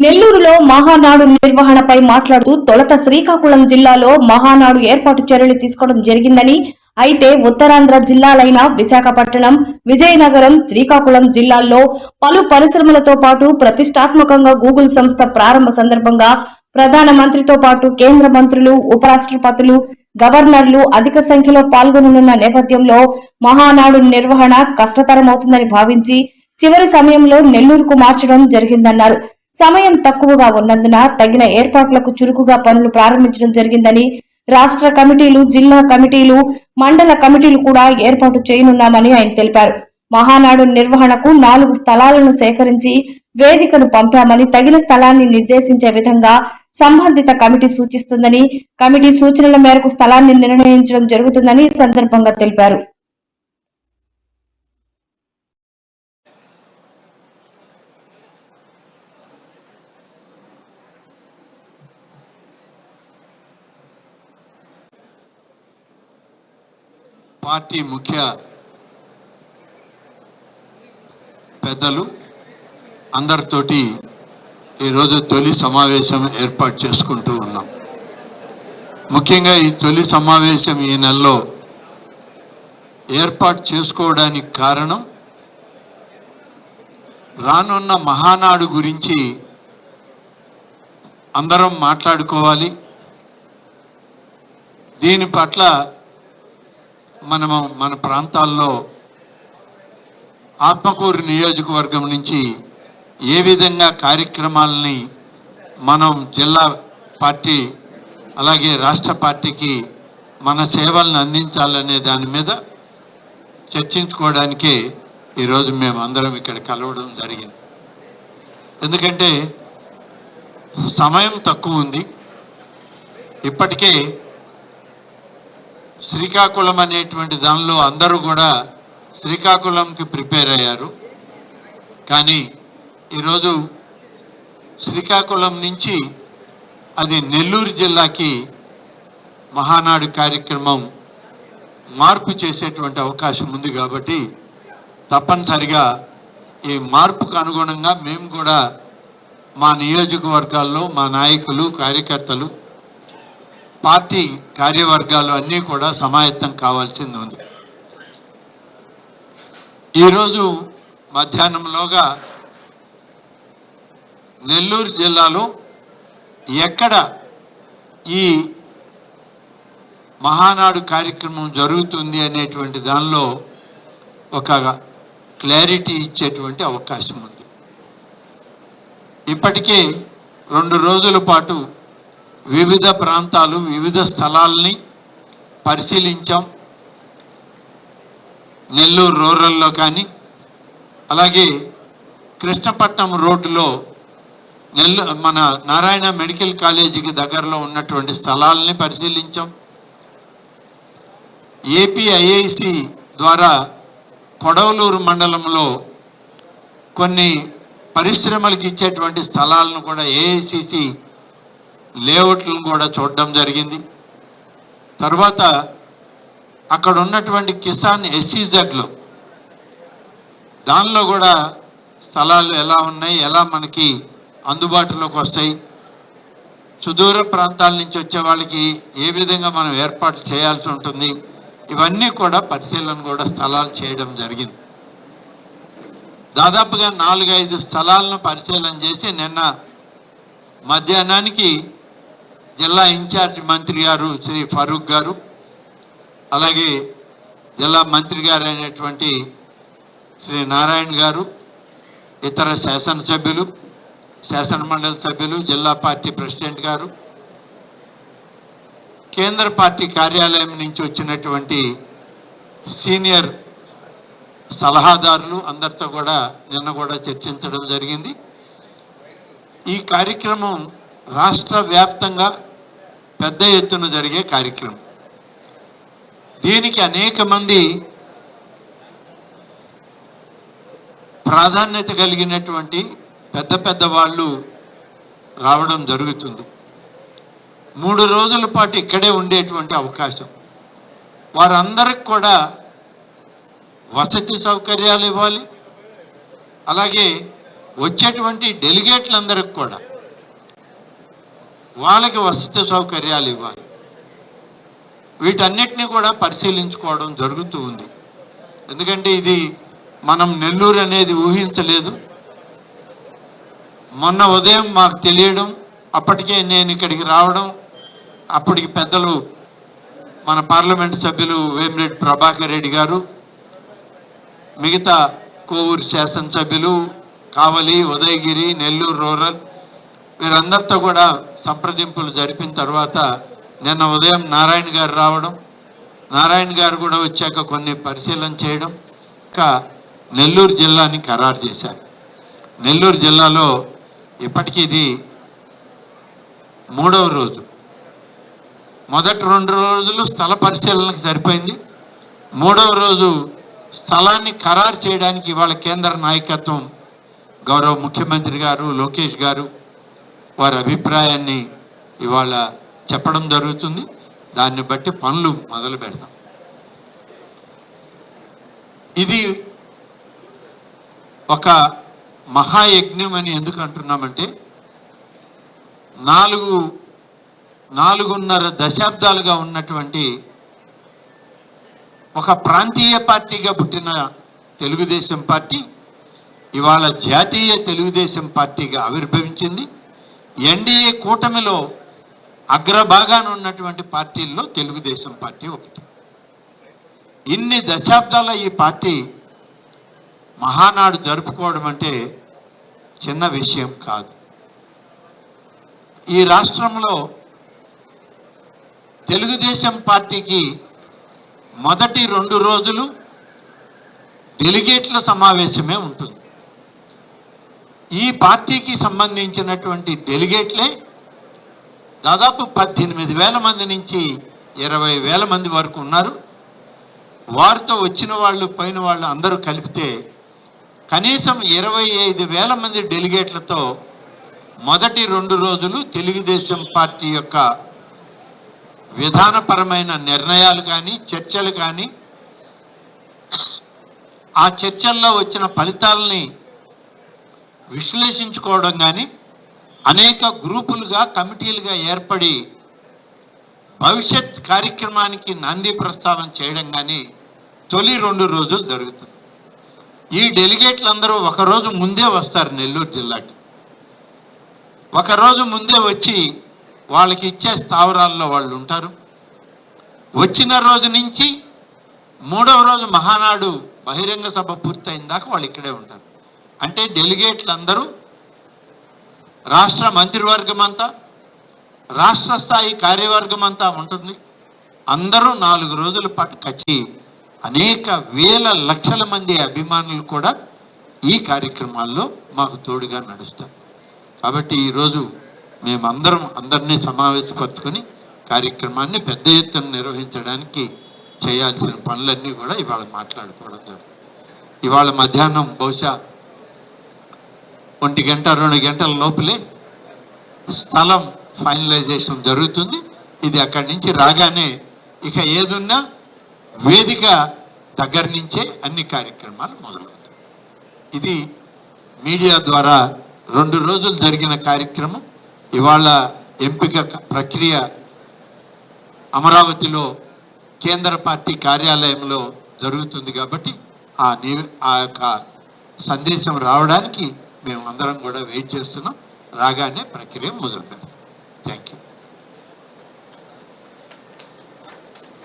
నెల్లూరులో మహానాడు నిర్వహణపై మాట్లాడుతూ తొలుత శ్రీకాకుళం జిల్లాలో మహానాడు ఏర్పాటు చర్యలు తీసుకోవడం జరిగిందని, అయితే ఉత్తరాంధ్ర జిల్లాలైన విశాఖపట్నం, విజయనగరం, శ్రీకాకుళం జిల్లాల్లో పలు పరిశ్రమలతో పాటు ప్రతిష్టాత్మకంగా గూగుల్ సంస్థ ప్రారంభ సందర్భంగా ప్రధాన మంత్రితో పాటు కేంద్ర మంత్రులు, ఉపరాష్ట్రపతులు, గవర్నర్లు అధిక సంఖ్యలో పాల్గొననున్న నేపథ్యంలో మహానాడు నిర్వహణ కష్టతరమవుతుందని భావించి చివరి సమయంలో నెల్లూరుకు మార్చడం జరిగిందన్నారు. సమయం తక్కువగా ఉన్నందున తగిన ఏర్పాట్లకు చురుకుగా పనులు ప్రారంభించడం జరిగిందని, రాష్ట్ర కమిటీలు, జిల్లా కమిటీలు, మండల కమిటీలు కూడా ఏర్పాటు చేయనున్నామని ఆయన తెలిపారు. మహానాడు నిర్వహణకు 4 స్థలాలను సేకరించి వేదికను పంపామని, తగిన స్థలాన్ని నిర్దేశించే విధంగా సంబంధిత కమిటీ సూచిస్తుందని, కమిటీ సూచనల మేరకు స్థలాన్ని నిర్ణయించడం జరుగుతుందని ఈ సందర్భంగా తెలిపారు. పార్టీ ముఖ్య పెద్దలు అందరితోటి ఈరోజు తొలి సమావేశం ఏర్పాటు చేసుకుంటూ ఉన్నాం. ముఖ్యంగా ఈ తొలి సమావేశం ఈ నెలలో ఏర్పాటు చేసుకోవడానికి కారణం రానున్న మహానాడు గురించి అందరం మాట్లాడుకోవాలి. దీని పట్ల మన ప్రాంతాల్లో ఆత్మకూరు నియోజకవర్గం నుంచి ఏ విధంగా కార్యక్రమాలని మనం జిల్లా పార్టీ అలాగే రాష్ట్ర పార్టీకి మన సేవలను అందించాలనే దాని మీద చర్చించుకోవడానికే ఈరోజు మేము అందరం ఇక్కడ కలవడం జరిగింది. ఎందుకంటే సమయం తక్కువ ఉంది. ఇప్పటికే శ్రీకాకుళం అనేటువంటి దానిలో అందరూ కూడా శ్రీకాకుళంకి ప్రిపేర్ అయ్యారు. కానీ ఈరోజు శ్రీకాకుళం నుంచి అది నెల్లూరు జిల్లాకి మహానాడు కార్యక్రమం మార్పు చేసేటువంటి అవకాశం ఉంది. కాబట్టి తప్పనిసరిగా ఈ మార్పుకు అనుగుణంగా మేము కూడా మా నియోజకవర్గాల్లో మా నాయకులు, కార్యకర్తలు, పార్టీ కార్యవర్గాలు అన్నీ కూడా సమాయత్తం కావాల్సింది ఉంది. ఈరోజు మధ్యాహ్నంలోగా నెల్లూరు జిల్లాలో ఎక్కడ ఈ మహానాడు కార్యక్రమం జరుగుతుంది అనేటువంటి దానిలో ఒక క్లారిటీ ఇచ్చేటువంటి అవకాశం ఉంది. ఇప్పటికే 2 రోజుల పాటు వివిధ ప్రాంతాలు, వివిధ స్థలాల్ని పరిశీలించాం. నెల్లూరు రూరల్లో కానీ, అలాగే కృష్ణపట్నం రోడ్డులో మన నారాయణ మెడికల్ కాలేజీకి దగ్గరలో ఉన్నటువంటి స్థలాలని పరిశీలించాం. ఏపీఐఐసి ద్వారా కొడవలూరు మండలంలో కొన్ని పరిశ్రమలకు ఇచ్చేటువంటి స్థలాలను కూడా ఏఐసిసి లేఅవుట్లను కూడా చూడడం జరిగింది. తర్వాత అక్కడ ఉన్నటువంటి కిసాన్ ఎస్సీజెడ్లో దానిలో కూడా స్థలాలు ఎలా ఉన్నాయి, ఎలా మనకి అందుబాటులోకి వస్తాయి, సుదూర ప్రాంతాల నుంచి వచ్చే వాళ్ళకి ఏ విధంగా మనం ఏర్పాటు చేయాల్సి ఉంటుంది, ఇవన్నీ కూడా పరిశీలన కూడా స్థలాలు చేయడం జరిగింది. దాదాపుగా 4-5 స్థలాలను పరిశీలన చేసి నిన్న మధ్యాహ్నానికి జిల్లా ఇన్ఛార్జ్ మంత్రి గారు శ్రీ ఫరూక్ గారు, అలాగే జిల్లా మంత్రి గారు అయినటువంటి శ్రీ నారాయణ గారు, ఇతర శాసనసభ్యులు, శాసనమండలి సభ్యులు, జిల్లా పార్టీ ప్రెసిడెంట్ గారు, కేంద్ర పార్టీ కార్యాలయం నుంచి వచ్చినటువంటి సీనియర్ సలహాదారులు అందరితో కూడా నిన్న కూడా చర్చించడం జరిగింది. ఈ కార్యక్రమం రాష్ట్ర వ్యాప్తంగా పెద్ద ఎత్తున జరిగే కార్యక్రమం. దీనికి అనేక మంది ప్రాధాన్యత కలిగినటువంటి పెద్ద వాళ్ళు రావడం జరుగుతుంది. 3 రోజుల పాటు ఇక్కడే ఉండేటువంటి అవకాశం. వారందరికి కూడా వసతి సౌకర్యాలు ఇవ్వాలి, అలాగే వచ్చేటువంటి డెలిగేట్లందరికి కూడా వాళ్ళకి వసతి సౌకర్యాలు ఇవ్వాలి. వీటన్నిటిని కూడా పరిశీలించుకోవడం జరుగుతూ ఉంది. ఎందుకంటే ఇది మనం నెల్లూరు అనేది ఊహించలేదు. మొన్న ఉదయం మాకు తెలియడం, అప్పటికే నేను ఇక్కడికి రావడం, అప్పటికి పెద్దలు మన పార్లమెంట్ సభ్యులు వేమిరెడ్డి ప్రభాకర్ రెడ్డి గారు, మిగతా కోవూరు శాసనసభ్యులు, కావలి, ఉదయగిరి, నెల్లూరు రూరల్ వీరందరితో కూడా సంప్రదింపులు జరిపిన తర్వాత నిన్న ఉదయం నారాయణ గారు రావడం, నారాయణ గారు కూడా వచ్చాక కొన్ని పరిశీలన చేయడం, ఇంకా నెల్లూరు జిల్లాని ఖరారు చేశారు. నెల్లూరు జిల్లాలో ఇప్పటికీ ఇది 3వ రోజు. మొదటి 2 రోజులు స్థల పరిశీలనకు సరిపోయింది. 3వ రోజు స్థలాన్ని ఖరారు చేయడానికి ఇవాళ కేంద్ర నాయకత్వం గౌరవ ముఖ్యమంత్రి గారు లోకేష్ గారు వారి అభిప్రాయాన్ని ఇవాళ చెప్పడం జరుగుతుంది. దాన్ని బట్టి పనులు మొదలు పెడతాం. ఇది ఒక మహాయజ్ఞం అని ఎందుకు అంటున్నామంటే 4.5 దశాబ్దాలుగా ఉన్నటువంటి ఒక ప్రాంతీయ పార్టీగా పుట్టిన తెలుగుదేశం పార్టీ ఇవాళ జాతీయ తెలుగుదేశం పార్టీగా ఆవిర్భవించింది. ఎన్డీఏ కూటమిలో అగ్రభాగాన ఉన్నటువంటి పార్టీల్లో తెలుగుదేశం పార్టీ ఒకటి. ఇన్ని దశాబ్దాల ఈ పార్టీ మహానాడు జరుపుకోవడం అంటే చిన్న విషయం కాదు. ఈ రాష్ట్రంలో తెలుగుదేశం పార్టీకి మొదటి 2 రోజులు డెలిగేట్ల సమావేశమే ఉంటుంది. ఈ పార్టీకి సంబంధించినటువంటి డెలిగేట్లే దాదాపు 18,000 మంది నుంచి 20,000 మంది వరకు ఉన్నారు. వారితో వచ్చిన వాళ్ళు పోయిన వాళ్ళు అందరూ కలిపితే కనీసం 25,000 మంది డెలిగేట్లతో మొదటి 2 రోజులు తెలుగుదేశం పార్టీ యొక్క విధానపరమైన నిర్ణయాలు కానీ చర్చలు కానీ ఆ చర్చల్లో వచ్చిన ఫలితాలని విశ్లేషించుకోవడం కానీ అనేక గ్రూపులుగా కమిటీలుగా ఏర్పడి భవిష్యత్ కార్యక్రమానికి నాంది ప్రస్తావన చేయడం కానీ తొలి 2 రోజులు జరుగుతుంది. ఈ డెలిగేట్లందరూ ఒకరోజు ముందే వస్తారు నెల్లూరు జిల్లాకి. ఒకరోజు ముందే వచ్చి వాళ్ళకి ఇచ్చే స్థావరాల్లో వాళ్ళు ఉంటారు. వచ్చిన రోజు నుంచి 3వ రోజు మహానాడు బహిరంగ సభ పూర్తయిన దాకా వాళ్ళు ఇక్కడే ఉంటారు. అంటే డెలిగేట్లందరూ రాష్ట్ర మంత్రివర్గం అంతా, రాష్ట్ర స్థాయి కార్యవర్గం అంతా ఉంటుంది. అందరూ 4 రోజుల పాటు కచ్చి అనేక వేల లక్షల మంది అభిమానులు కూడా ఈ కార్యక్రమాల్లో మాకు తోడుగా నడుస్తారు. కాబట్టి ఈరోజు మేమందరం అందరినీ సమావేశపరుచుకొని కార్యక్రమాన్ని పెద్ద ఎత్తున నిర్వహించడానికి చేయాల్సిన పనులన్నీ కూడా ఇవాళ మాట్లాడుకోవడం జరుగుతుంది. ఇవాళ మధ్యాహ్నం బహుశా 1 గంట 2 గంటల లోపలే స్థలం ఫైనలైజేషన్ జరుగుతుంది. ఇది అక్కడి నుంచి రాగానే ఇక ఏదున్నా వేదిక దగ్గర నుంచే అన్ని కార్యక్రమాలు మొదలవుతాయి. ఇది మీడియా ద్వారా 2 రోజులు జరిగిన కార్యక్రమం. ఇవాళ ఎంపిక ప్రక్రియ అమరావతిలో కేంద్ర పార్టీ కార్యాలయంలో జరుగుతుంది కాబట్టి ఆ యొక్క సందేశం రావడానికి మేము అందరం కూడా వెయిట్ చేస్తున్నాం. రాగానే ప్రక్రియ మొదలు